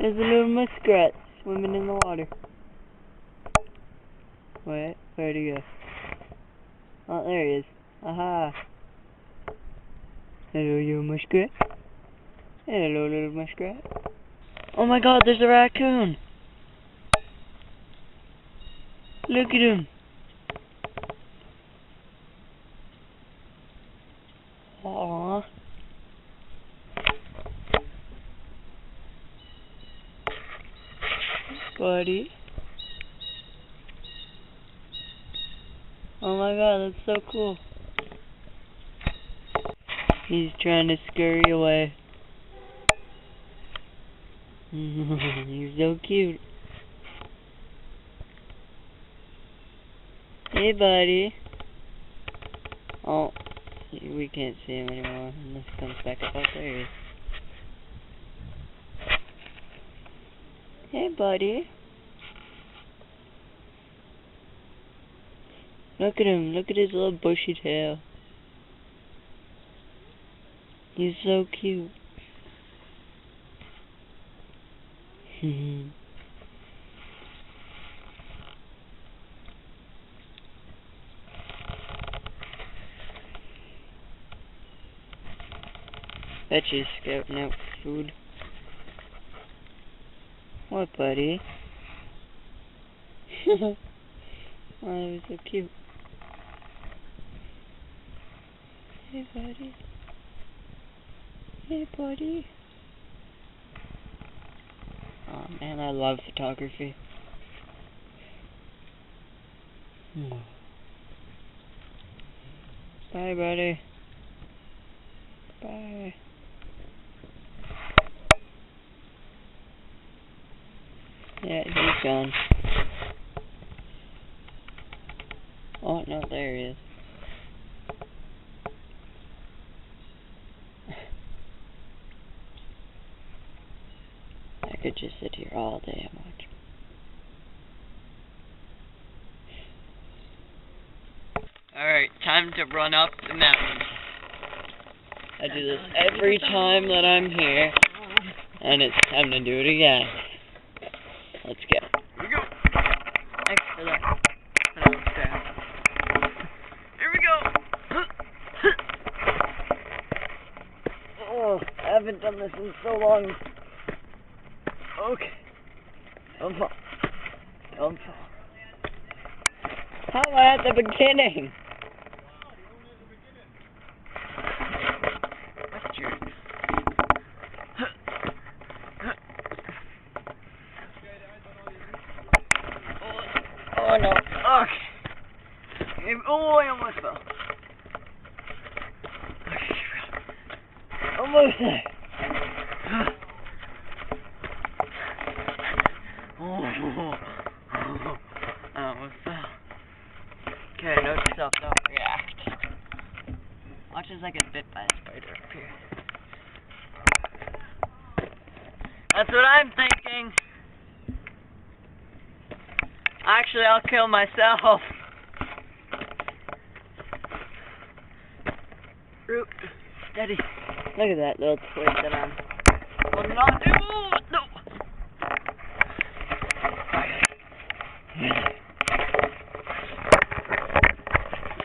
There's a little muskrat swimming in the water. Wait, where'd he go? Oh, there he is. Aha! Hello, you muskrat. Hello, little muskrat. Oh my god, there's a raccoon! Look at him! Aww. Buddy. Oh my god, that's so cool. He's trying to scurry away. He's so cute. Hey, buddy. Oh, we can't see him anymore unless he comes back up. Oh, there he is. Hey, buddy. Look at him. Look at his little bushy tail. He's so cute. Bet you're scouting out food. What, buddy? Oh, that was so cute. Hey, buddy. Hey, buddy. Oh, man, I love photography. Bye, buddy. Bye. Yeah, he's gone. Oh, no, there he is. I could just sit here all day and watch. Alright, time to run up the mountain. I do this every time that I'm here, and it's time to do it again. Let's go. Here we go. Thanks for that. Here we go. Oh, I haven't done this in so long. Okay. Don't fall. Don't fall. How am I at the beginning? That's true. Oh no. Okay. Oh, I almost fell. Almost there. I almost fell. Okay, note to self, don't react. Watch as I get bit by a spider up here. That's what I'm thinking. Actually, I'll kill myself. Root, steady. Look at that little twig that I'm holding on to. No.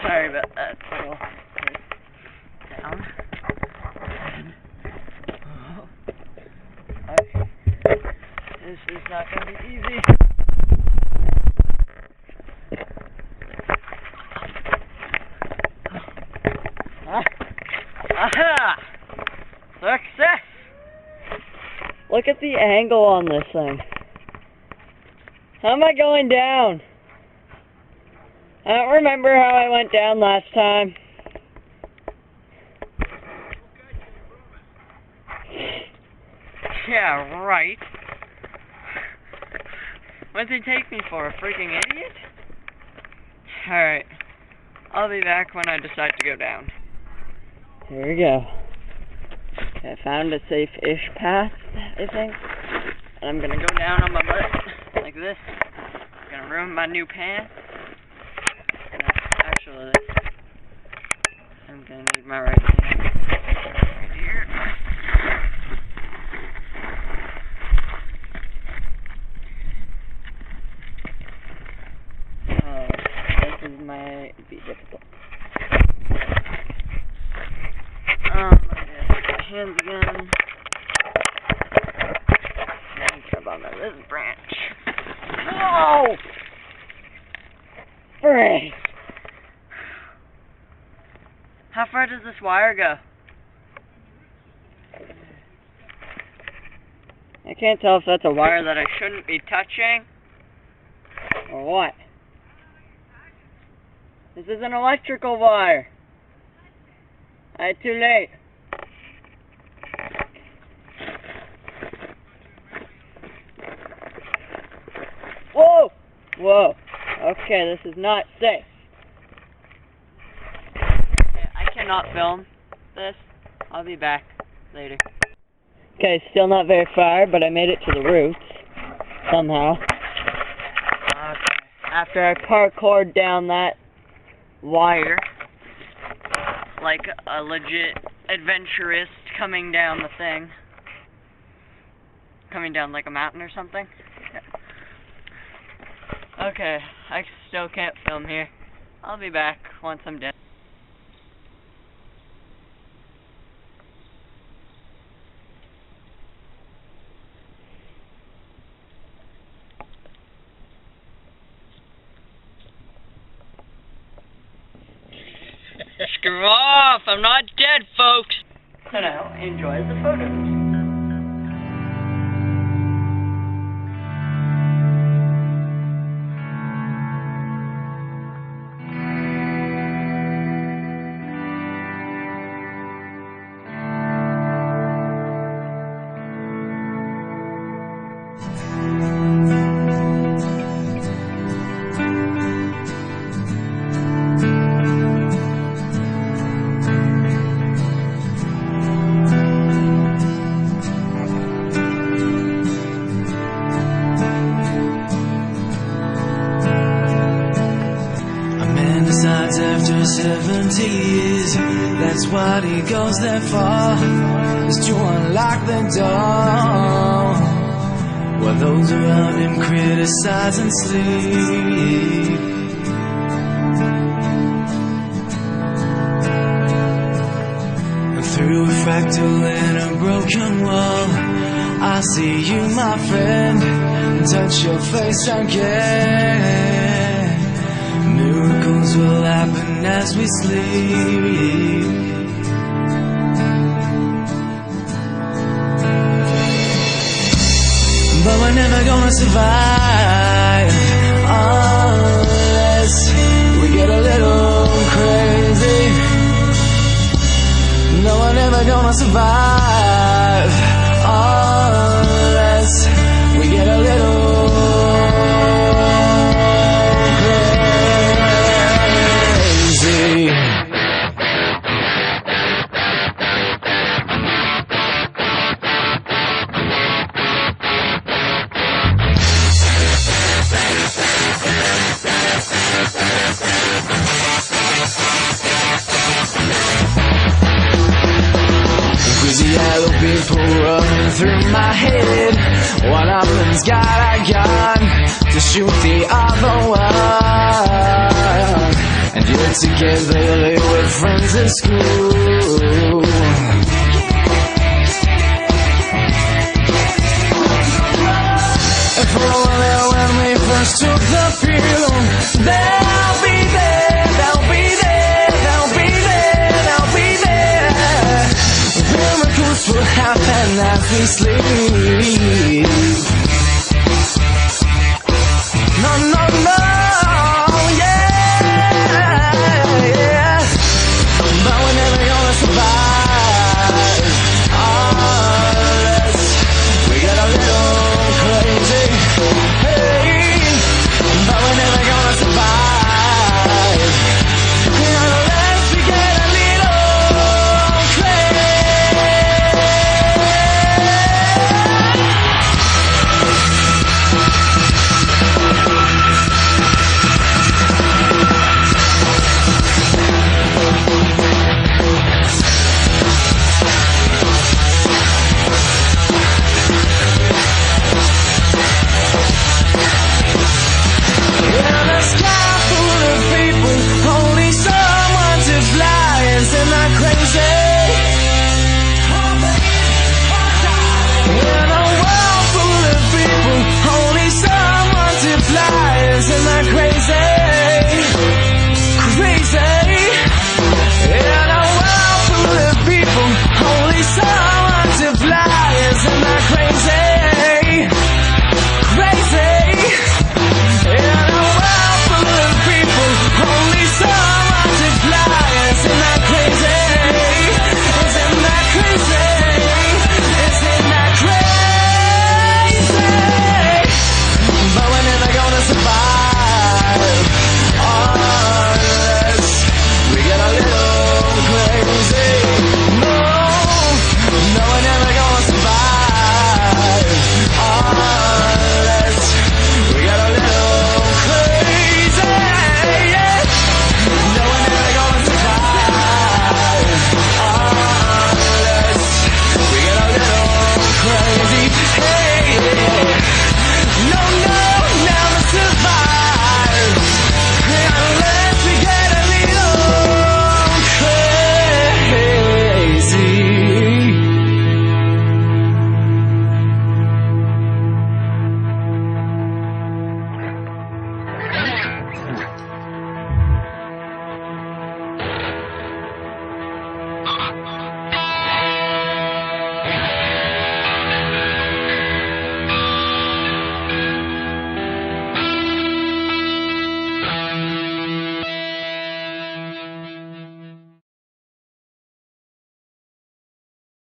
Sorry about that. Little down. Okay. This is not going to be easy. Aha! Success! Look at the angle on this thing. How am I going down? I don't remember how I went down last time. Yeah, right. What did he take me for, a freaking idiot? Alright. I'll be back when I decide to go down. Here we go. Okay, I found a safe-ish path, I think. And I'm gonna go down on my butt, like this. I'm gonna ruin my new pants. And actually, I'm gonna need my right hand right here. hands again. And jump on this branch. Whoa! Frick! How far does this wire go? I can't tell if that's a wire that I shouldn't be touching or what. This is an electrical wire. Too late. Whoa! Whoa. Okay, this is not safe. Okay, I cannot film this. I'll be back later. Okay, still not very far, but I made it to the roots. Somehow. Okay. After I parkoured down that wire, like a legit adventurist coming down the thing. Coming down like a mountain or something. Yeah. Okay, I still can't film here. I'll be back once I'm done. Screw off! I'm not dead, folks! So now, enjoy the photos. After 70 years, that's what he goes there for, is to unlock the door, while those around him criticize and sleep. And through a fractal and a broken wall, I see you, my friend, touch your face again. Miracles will happen as we sleep. But we're never gonna survive unless we get a little crazy. No, we're never gonna survive unless we get a little yellow people running through my head. One of them's got a gun to shoot the other one, and you're together with friends at school. And for a while when we first took the pill, they'll be there, they'll be there, they'll be there, they'll be there. Miracles will happen as we sleep.